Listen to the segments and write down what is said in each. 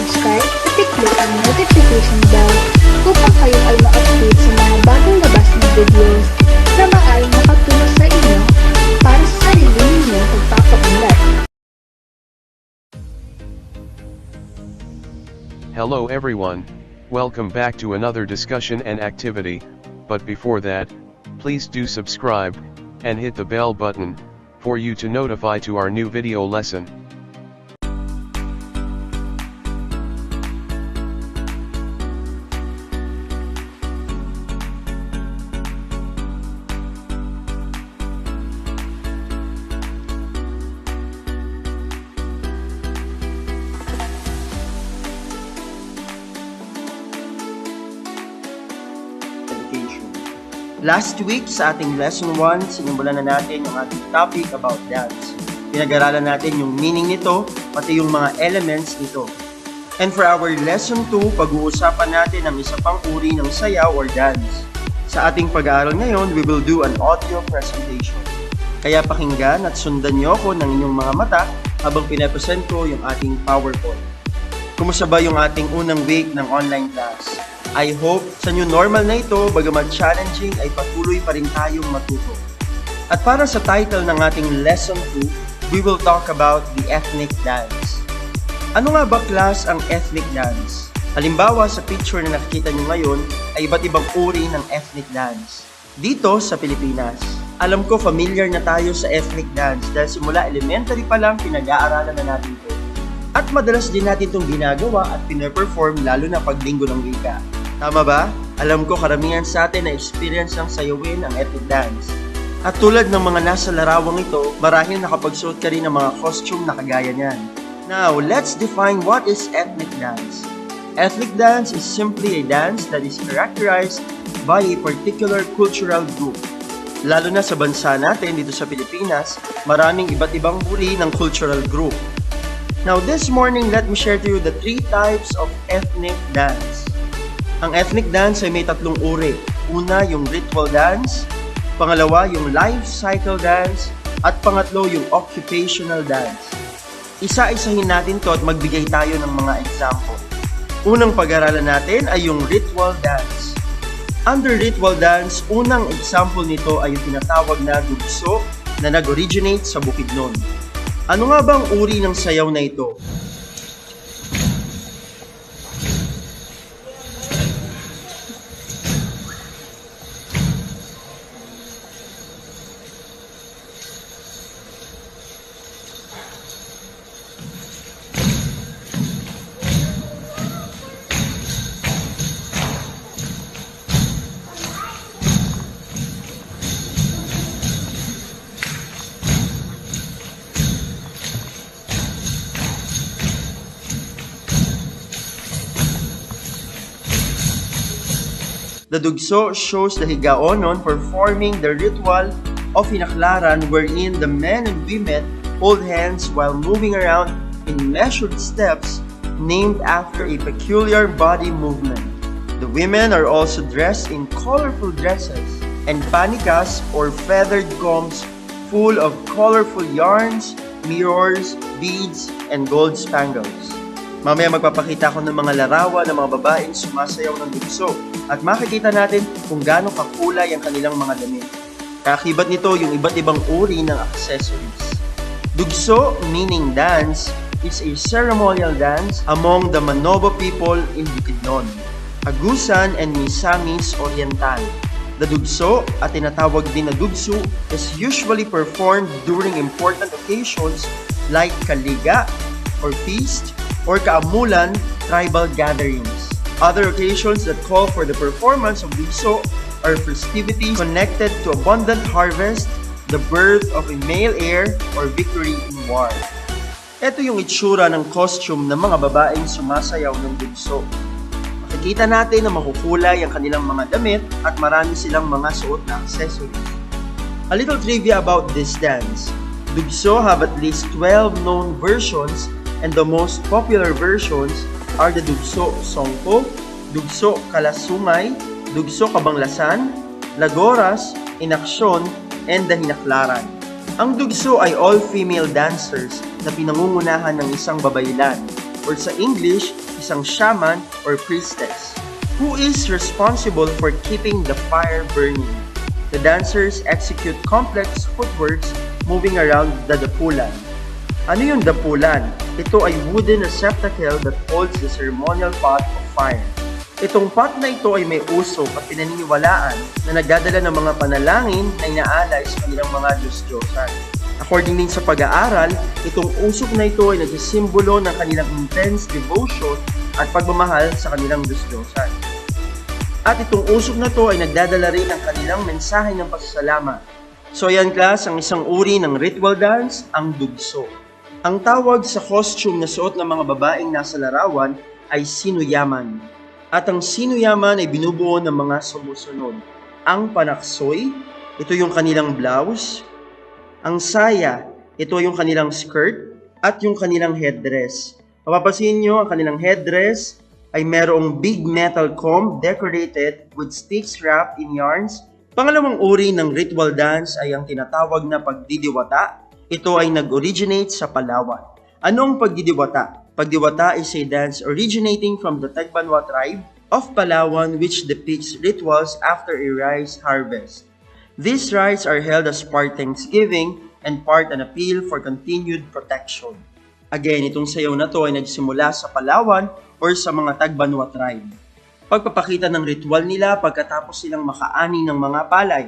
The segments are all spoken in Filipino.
mag-subscribe at i-click ang notification bell upang kayo ay ma-update sa mga bagong labas na videos na maaaring makatulong sa inyo para sa sarili ninyong pagpapaunlad. Hello everyone, welcome back to another discussion and activity, but before that, please do subscribe, and hit the bell button, for you to notify to our new video lesson. Last week sa ating lesson 1, sinimulan na natin yung ating topic about dance. Pinag-aralan natin yung meaning nito, pati yung mga elements nito. And for our lesson 2, pag-uusapan natin ang isa pang uri ng sayaw or dance. Sa ating pag-aaral ngayon, we will do an audio presentation. Kaya pakinggan at sundan niyo ako ng inyong mga mata habang pinapresent ko yung ating PowerPoint. Kumusta ba yung ating unang week ng online class? I hope sa new normal na ito, bagamat challenging, ay patuloy pa rin tayong matuto. At para sa title ng ating Lesson 2, we will talk about the ethnic dance. Ano nga ba class ang ethnic dance? Halimbawa sa picture na nakikita nyo ngayon ay iba't ibang uri ng ethnic dance. Dito sa Pilipinas, alam ko familiar na tayo sa ethnic dance dahil simula elementary pa lang pinag-aaralan na natin ito. At madalas din natin itong ginagawa at pinaperform lalo na pag linggo ng wika. Tama ba? Alam ko karamihan sa atin na experience ng sayawin ang ethnic dance. At tulad ng mga nasa larawang ito, marahil nakapagsuot ka rin ng mga costume na kagaya niyan. Now, let's define what is ethnic dance. Ethnic dance is simply a dance that is characterized by a particular cultural group. Lalo na sa bansa natin dito sa Pilipinas, maraming iba't ibang uri ng cultural group. Now, this morning, let me share to you the 3 types of ethnic dance. Ang ethnic dance ay may 3 uri. Una, yung ritual dance. Pangalawa, yung life cycle dance. At pangatlo, yung occupational dance. Isa-isahin natin to at magbigay tayo ng mga example. Unang pag-aralan natin ay yung ritual dance. Under ritual dance, unang example nito ay yung tinatawag na dugso na nag-originate sa Bukidnon. Ano nga bang uri ng sayaw na ito? The dugso shows the Higaonon performing the ritual of Hinaklaran wherein the men and women hold hands while moving around in measured steps named after a peculiar body movement. The women are also dressed in colorful dresses and panikas or feathered combs full of colorful yarns, mirrors, beads, and gold spangles. Mamaya magpapakita ko ng mga larawan ng mga babaeng sumasayaw ng dugso at makikita natin kung gaano kakulay ang kanilang mga damit. Kakibat nito yung iba't ibang uri ng accessories. Dugso, meaning dance, is a ceremonial dance among the Manobo people in Bukidnon, Agusan and Misamis Oriental. The dugso, at tinatawag din na dugso, is usually performed during important occasions like Kaliga or feast, or kaamulan, tribal gatherings. Other occasions that call for the performance of dugso are festivities connected to abundant harvest, the birth of a male heir, or victory in war. Ito yung itsura ng costume ng mga babaeng sumasayaw ng dugso. Makikita natin na makukulay ang kanilang mga damit at marami silang mga suot na accessories. A little trivia about this dance. Dugso have at least 12 known versions, and the most popular versions are the Dugso Songko, Dugso Kalasungay, Dugso Kabanglasan, Lagoras, Inaksyon, and the Hinaklaran. Ang dugso ay all-female dancers na pinangungunahan ng isang babaylan, or sa English, isang shaman or priestess, who is responsible for keeping the fire burning. The dancers execute complex footworks moving around the dapulan. Ano yung dapulan? Ito ay wooden receptacle that holds the ceremonial pot of fire. Itong pot na ito ay may usok at pinaniniwalaan na nagdadala ng mga panalangin na inaalay sa kanilang mga Diyos-Diyosan. According din sa pag-aaral, itong usok na ito ay nagsisimbolo ng kanilang intense devotion at pagmamahal sa kanilang Diyos-Diyosan. At itong usok na ito ay nagdadala rin ng kanilang mensahe ng pasasalamat. So yan class, ang isang uri ng ritual dance, ang dugso. Ang tawag sa costume na suot ng mga babaeng nasa larawan ay sinuyaman. At ang sinuyaman ay binubuo ng mga sumusunod. Ang panaksoy, ito yung kanilang blouse. Ang saya, ito yung kanilang skirt at yung kanilang headdress. Mapapansin nyo, ang kanilang headdress ay merong big metal comb decorated with sticks wrapped in yarns. Pangalawang uri ng ritual dance ay ang tinatawag na pagdidiwata. Ito ay nag-originate sa Palawan. Anong pagdidiwata? Pagdiwata is a dance originating from the Tagbanwa tribe of Palawan which depicts rituals after a rice harvest. These rites are held as part Thanksgiving and part an appeal for continued protection. Again, itong sayaw na to ay nagsimula sa Palawan or sa mga Tagbanwa tribe. Pagpapakita ng ritual nila pagkatapos silang makaani ng mga palay.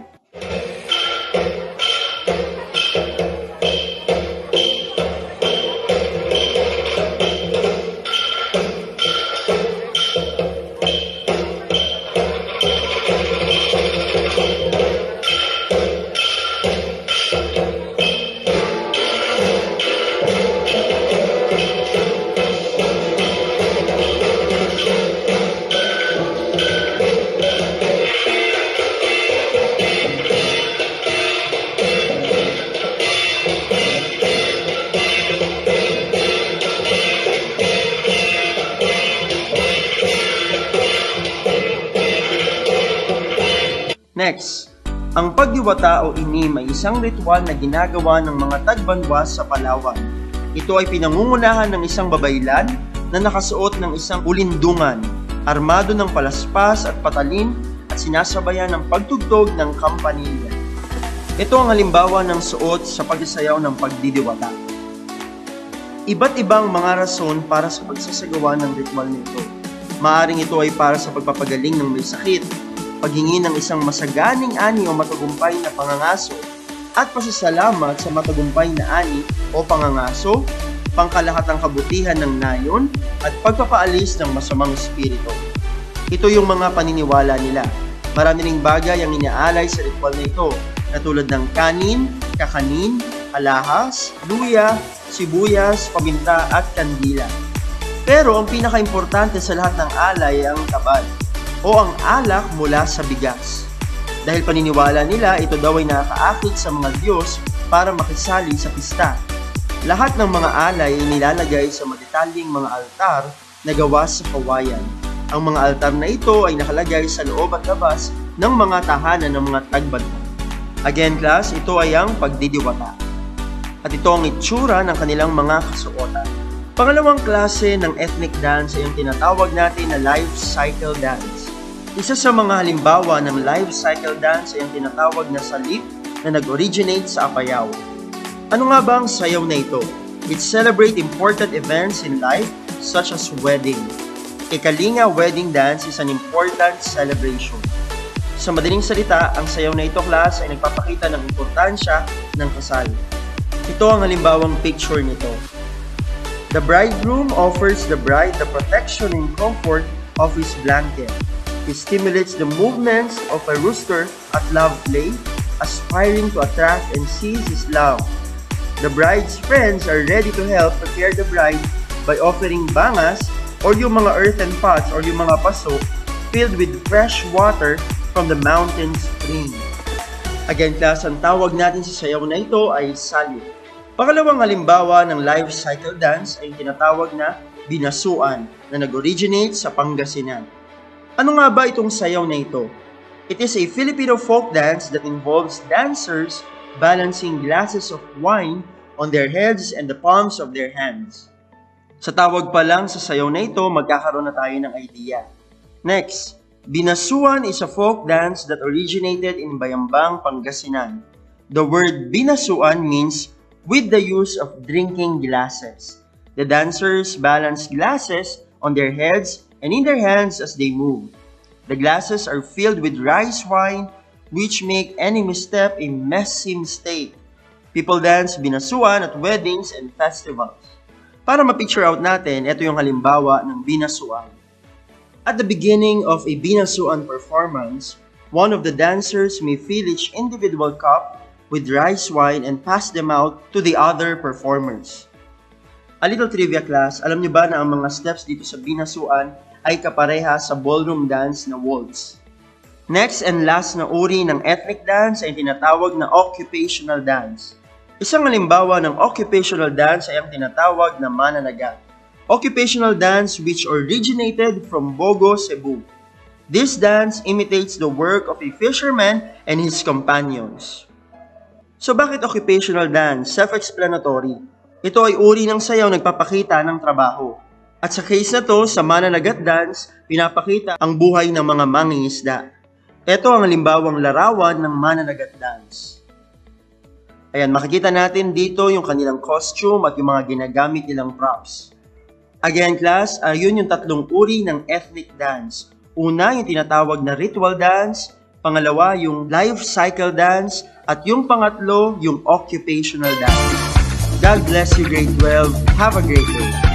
Next, ang pagdiwata o inim ay isang ritual na ginagawa ng mga Tagbanwa sa Palawan. Ito ay pinangungunahan ng isang babaylan na nakasuot ng isang ulindungan, armado ng palaspas at patalin at sinasabayan ng pagtugtog ng kampanilya. Ito ang halimbawa ng suot sa pagsasayaw ng pagdidiwata. Iba't ibang mga rason para sa pagsasagawa ng ritual nito. Maaring ito ay para sa pagpapagaling ng may sakit, paghingi ng isang masaganing ani o matagumpay na pangangaso, at pasasalamat sa matagumpay na ani o pangangaso, pangkalahatang kabutihan ng nayon, at pagpapaalis ng masamang espiritu. Ito yung mga paniniwala nila. Marami ring bagay ang inaalay sa ritual na ito, na tulad ng kanin, kakanin, alahas, luya, sibuyas, paminta at kandila. Pero ang pinaka-importante sa lahat ng alay ay ang tabal o ang alak mula sa bigas. Dahil paniniwala nila, ito daw ay nakakaakit sa mga Diyos para makisali sa pista. Lahat ng mga alay ay nilalagay sa madetalyeng mga altar na gawa sa kawayan. Ang mga altar na ito ay nakalagay sa loob at labas ng mga tahanan ng mga Tagbanwa. Again class, ito ay ang pagdidiwata. At ito ang itsura ng kanilang mga kasuotan. Pangalawang klase ng ethnic dance ay ang tinatawag natin na life cycle dance. Isa sa mga halimbawa ng life cycle dance ay ang tinatawag na salip na nag-originate sa Apayao. Ano nga ba ang sayaw na ito? It celebrates important events in life such as wedding. A Kalinga wedding dance is an important celebration. Sa madaling salita, ang sayaw na ito class ay nagpapakita ng importansya ng kasal. Ito ang halimbawang picture nito. The bridegroom offers the bride the protection and comfort of his blanket. He stimulates the movements of a rooster at love play, aspiring to attract and seize his love. The bride's friends are ready to help prepare the bride by offering bangas or yung mga earthen pots or yung mga paso filled with fresh water from the mountain stream. Again class, ang tawag natin sa sayaw na ito ay salib. Pangalawang halimbawa ng life cycle dance ay tinatawag na binasuan na nag-originate sa Pangasinan. Ano nga ba itong sayaw na ito? It is a Filipino folk dance that involves dancers balancing glasses of wine on their heads and the palms of their hands. Sa tawag pa lang sa sayaw na ito, magkakaroon na tayo ng idea. Next, binasuan is a folk dance that originated in Bayambang, Pangasinan. The word binasuan means with the use of drinking glasses. The dancers balance glasses on their heads and in their hands as they move. The glasses are filled with rice wine, which make any misstep a messy mistake. People dance binasuan at weddings and festivals. Para ma-picture out natin, ito yung halimbawa ng binasuan. At the beginning of a binasuan performance, one of the dancers may fill each individual cup with rice wine and pass them out to the other performers. A little trivia class, alam niyo ba na ang mga steps dito sa binasuan ay kapareha sa ballroom dance na waltz? Next and last na uri ng ethnic dance ay tinatawag na occupational dance. Isang halimbawa ng occupational dance ay ang tinatawag na mananagat. Occupational dance which originated from Bogo, Cebu. This dance imitates the work of a fisherman and his companions. So bakit occupational dance? Self-explanatory. Ito ay uri ng sayaw nagpapakita ng trabaho. At sa case na to, sa mananagat dance, pinapakita ang buhay ng mga mangingisda. Ito ang halimbawang larawan ng mananagat dance. Ayan, makikita natin dito yung kanilang costume at yung mga ginagamit nilang props. Again, class, yun yung tatlong uri ng ethnic dance. Una, yung tinatawag na ritual dance. Pangalawa, yung life cycle dance. At yung pangatlo, yung occupational dance. God bless you, grade 12. Have a great day.